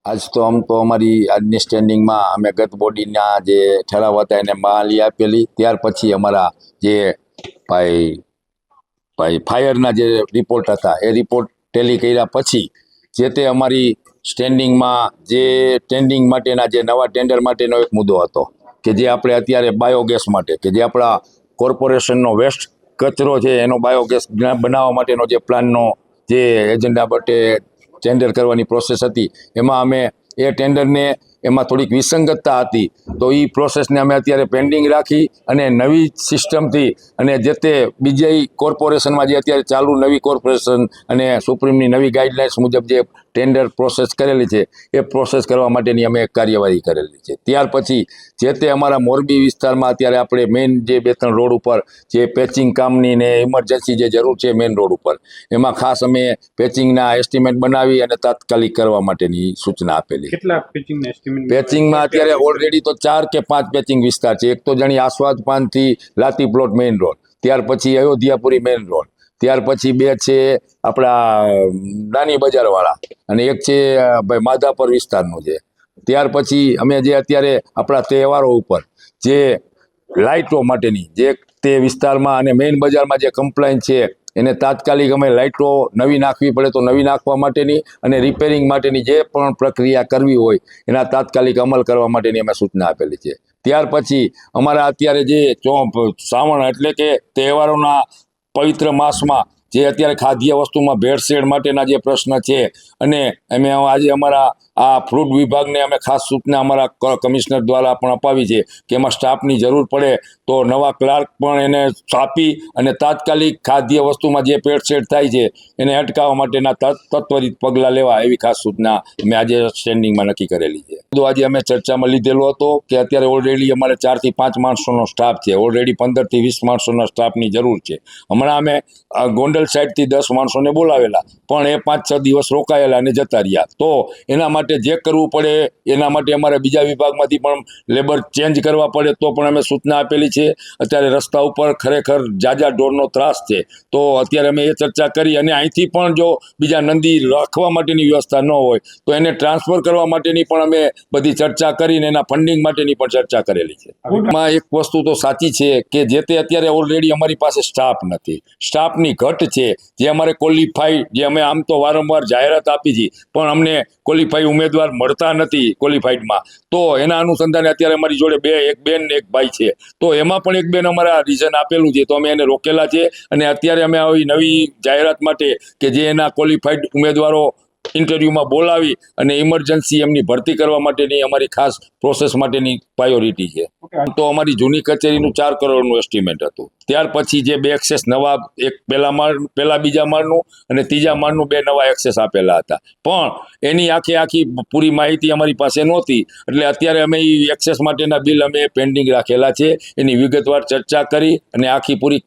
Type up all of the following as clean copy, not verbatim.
આજ તો આમ તો અમારી આજની સ્ટેન્ડિંગમાં અમે ગત બોડીના જે ઠરાવ હતા એને માલી આપેલી. ત્યાર પછી અમારા જે ભાઈ ભાઈ ફાયરના જે રિપોર્ટ હતા એ રિપોર્ટ ટેલી કર્યા પછી જે તે અમારી સ્ટેન્ડિંગમાં જે ટેન્ડિંગ માટેના જે નવા ટેન્ડર માટેનો એક મુદ્દો હતો કે જે આપણે અત્યારે બાયોગેસ માટે કે જે આપણા કોર્પોરેશનનો વેસ્ટ કચરો છે એનો બાયોગેસ બનાવવા માટેનો જે પ્લાનનો જે એજન્ડા માટે ટેન્ડર કરવાની પ્રોસેસ હતી એમાં અમે એ ટેન્ડરને એમાં થોડીક વિસંગતતા હતી તો એ પ્રોસેસને અમે અત્યારે પેન્ડિંગ રાખી અને નવી સિસ્ટમથી અને જે તે બીજા કોર્પોરેશનમાં જે અત્યારે ચાલુ નવી કોર્પોરેશન અને સુપ્રીમની નવી ગાઈડલાઇન્સ મુજબ જે ટેન્ડર પ્રોસેસ કરેલી છે એ પ્રોસેસ કરવા માટેની અમે કાર્યવાહી કરેલી છે. ત્યાર પછી જે તે અમારા મોરબી વિસ્તારમાં અત્યારે આપણે મેઇન જે 2-3 રોડ ઉપર જે પેચિંગ કામની ને ઇમરજન્સી જે જરૂર છે મેઇન રોડ ઉપર એમાં ખાસ અમે પેચિંગના એસ્ટિમેટ બનાવી અને તાત્કાલિક કરવા માટેની સૂચના આપેલી. કેટલા પેચિંગના એસ્ટિમેટ? પેચિંગમાં અત્યારે ઓલરેડી તો 4 કે 5 પેચિંગ વિસ્તાર છે. એક તો જાણી આસ્વાદ પાનથી લાતી પ્લોટ મેઇન રોડ, ત્યાર પછી અયોધ્યાપુરી મેઇન રોડ, ત્યાર પછી 2 છે આપણા નાની બજારવાળા અને એક છે ભાઈ માધાપર વિસ્તારનું છે. ત્યાર પછી અમે જે અત્યારે આપણા તહેવારો ઉપર જે લાઇટો માટેની જે તે વિસ્તારમાં અને મેઇન બજારમાં જે કમ્પ્લાઇન છે એને તાત્કાલિક અમે લાઇટો નવી નાખવી પડે તો નવી નાખવા માટેની અને રિપેરિંગ માટેની જે પણ પ્રક્રિયા કરવી હોય એના તાત્કાલિક અમલ કરવા માટેની અમે સૂચના આપેલી છે. ત્યાર પછી અમારા અત્યારે જે શ્રાવણ એટલે કે તહેવારોના પવિત્ર માસમાં જે અત્યારે ખાદ્ય વસ્તુમાં ભેળસેળ માટેના જે પ્રશ્ન છે અને અમે આજે અમારા આ ફ્રૂટ વિભાગને અમે ખાસ સૂચના અમારા કમિશનર દ્વારા પણ અપાવી છે કે એમાં સ્ટાફની જરૂર પડે તો નવા ક્લાર્ક પણ એને આપી અને તાત્કાલિક ખાદ્ય વસ્તુમાં જે ભેળસેળ થાય છે એને અટકાવવા માટેના તત્વરિત પગલાં લેવા એવી ખાસ સૂચના અમે આજે સ્ટેન્ડિંગમાં નક્કી કરેલી છે. તો આજે અમે ચર્ચામાં લીધેલો હતો કે અત્યારે ઓલરેડી અમારે 4 થી 5 માણસોનો સ્ટાફ છે, ઓલરેડી 15 થી 20 માણસોના સ્ટાફની જરૂર છે. હમણાં અમે ગોંડલ સાઈડથી 10 માણસોને બોલાવેલા પણ એ 5-6 દિવસ રોકાયેલા અને જતા રહ્યા. તો એના માટે જે કરવું પડે એના માટે અમારે બીજા વિભાગમાંથી પણ લેબર ચેન્જ કરવા પડે તો પણ અમે સૂચના આપેલી છે. અત્યારે રસ્તા ઉપર ખરેખર જાજા ઢોરનો ત્રાસ છે તો અત્યારે અમે એ ચર્ચા કરી અને અહીંથી પણ જો બીજા નંદી રાખવા માટેની વ્યવસ્થા ન હોય તો એને ટ્રાન્સફર કરવા માટેની પણ અમે બધી ચર્ચા કરીને એના ફંડિંગ માટેની પણ ચર્ચા કરેલી છે. એમાં એક વસ્તુ તો સાચી છે કે જે તે અત્યારે ઓલરેડી અમારી પાસે સ્ટાફ નથી, સ્ટાફની ઘટ છે. જે અમારે ક્વોલિફાઈડ જે અમે આમ તો વારંવાર જાહેરાત આપી છે પણ અમને ક્વોલિફાઈડ ઉમેદવાર મળતા નથી ક્વોલિફાઈડમાં. તો એના અનુસંધાને અત્યારે અમારી જોડે એક બેન ને એક ભાઈ છે તો એમાં પણ એક બેન અમારા રીઝન આપેલું છે તો અમે એને રોકેલા છે અને અત્યારે અમે આવી નવી જાહેરાત માટે કે જે એના ક્વોલિફાઈડ ઉમેદવારો ઇન્ટરવ્યુમાં બોલાવી અને ઇમરજન્સી એમની ભરતી કરવા માટેની અમારી ખાસ પ્રોસેસ માટેની પ્રાયોરિટી છે. તો અમારી જૂની કચેરીનું 4 કરોડનું એસ્ટિમેટ હતું. ત્યાર પછી જે 2 એક્સેસ નવા, એક પહેલા બીજા માળનું અને ત્રીજા માળનું 2 નવા એક્સેસ આપેલા હતા પણ એની આખી પૂરી માહિતી અમારી પાસે નહોતી એટલે અત્યારે અમે એ એક્સેસ માટેના બિલ અમે પેન્ડિંગ રાખેલા છે. એની વિગતવાર ચર્ચા કરી અને આખી પૂરી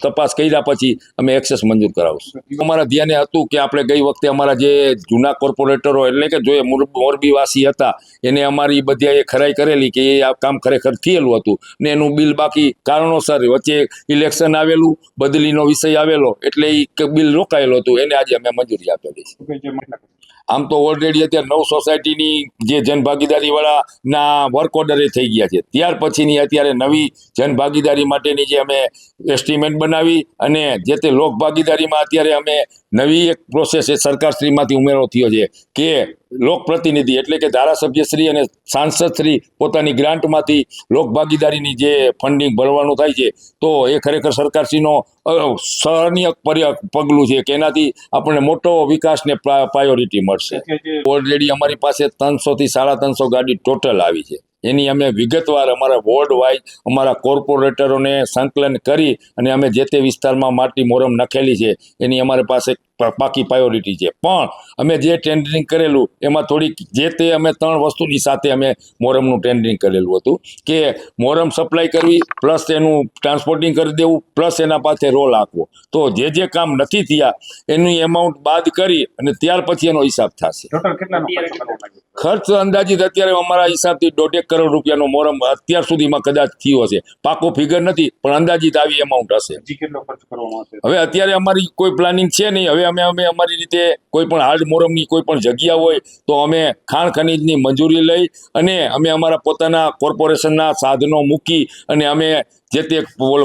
તપાસ કર્યા પછી અમે એક્સેસ મંજૂર કરાવશું. અમારા ધ્યાને હતું કે આપણે ગઈ વખતે અમારા જે જૂના કોર્પોરેટરો એટલે કે જો મોરબીવાસી હતા એને અમારી બધી ખરાઈ કરેલી કે એ આ કામ ખરેખર થયેલું હતું ને એનું બિલ બાકી કારણોસર વચ્ચે ઇલેક્શન આવેલું, બદલીનો વિષય આવેલો એટલે એ બિલ રોકાયેલું હતું એને આજે અમે મંજૂરી આપેલી છે. આમ તો ઓલરેડી અત્યારે 9 સોસાયટીની જે જનભાગીદારીવાળાના વર્ક ઓર્ડર થઈ ગયા છે. ત્યાર પછીની અત્યારે નવી જનભાગીદારી માટેની જે અમે એસ્ટિમેટ બનાવી અને જે તે લોકભાગીદારીમાં અત્યારે અમે નવી એક પ્રોસેસ એ સરકારશ્રીમાંથી ઉમેરો થયો છે કે લોકપ્રતિનિધિ એટલે કે ધારાસભ્યશ્રી અને સાંસદશ્રી પોતાની ગ્રાન્ટમાંથી લોકભાગીદારીની જે ફંડિંગ ભરવાનું થાય છે તો એ ખરેખર સરકારશ્રીનો સરાહનીય પગલું છે કે એનાથી આપણને મોટો વિકાસને પ્રાયોરિટી મળશે. ઓલરેડી અમારી પાસે 300 થી 350 ગાડી ટોટલ આવી છે. એની અમે વિગતવાર અમારા વોર્ડ વાઇઝ અમારા કોર્પોરેટરોને સંકલન કરી અને અમે જે તે વિસ્તારમાં માટી મોરમ નખેલી છે એની અમારી પાસે પાકી પ્રાયોરિટી છે. પણ અમે જે ટેન્ડરિંગ કરેલું એમાં થોડીક જે તે અમે 3 વસ્તુની સાથે અમે મોરમનું ટેન્ડરિંગ કરેલું હતું કે મોરમ સપ્લાય કરવી પ્લસ એનું ટ્રાન્સપોર્ટિંગ કરી દેવું પ્લસ એના પાસે રોલ આપવો. તો જે કામ નથી થયા એની એમાઉન્ટ બાદ કરી અને ત્યાર પછી એનો હિસાબ થશે. ટોટલ કેટલાનો ખર્ચ અંદાજિત અત્યારે અમારા હિસાબથી 1.5 કરોડ રૂપિયાનો મોરમ અત્યાર સુધીમાં કદાચ થયો છે. પાકો ફિગર નથી, પણ અંદાજિત આવી અમાઉન્ટ હશે. હજી કેટલો ખર્ચ કરવામાં આવશે? હવે અત્યારે અમારી કોઈ પ્લાનિંગ છે નહીં. હવે અમે અમારી રીતે કોઈ પણ હાર્ડ મોરમની કોઈ પણ જગ્યા હોય તો અમે ખાણ ખનીજની મંજૂરી લઈ અને અમે અમારા પોતાના કોર્પોરેશનના સાધનો મૂકી અને અમે જે તે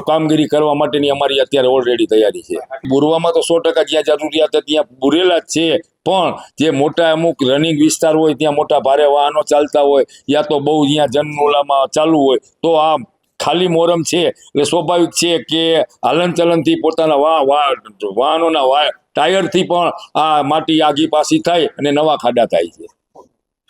કામગીરી કરવા માટેની અમારી અત્યારે ઓલરેડી તૈયારી છે. બુરવામાં તો 100% જ્યાં જરૂરિયાત હતી ત્યાં બુરેલા જ છે, પણ જે મોટા અમુક રનિંગ વિસ્તાર હોય ત્યાં મોટા ભારે વાહનો ચાલતા હોય યા તો બહુ જ્યાં જનનોલામાં ચાલુ હોય તો આ ખાલી મોરમ છે એટલે સ્વાભાવિક છે કે હલન ચલનથી પોતાના વાહનોના ટાયરથી પણ આ માટી આગી પાછી થાય અને નવા ખાડા થાય છે.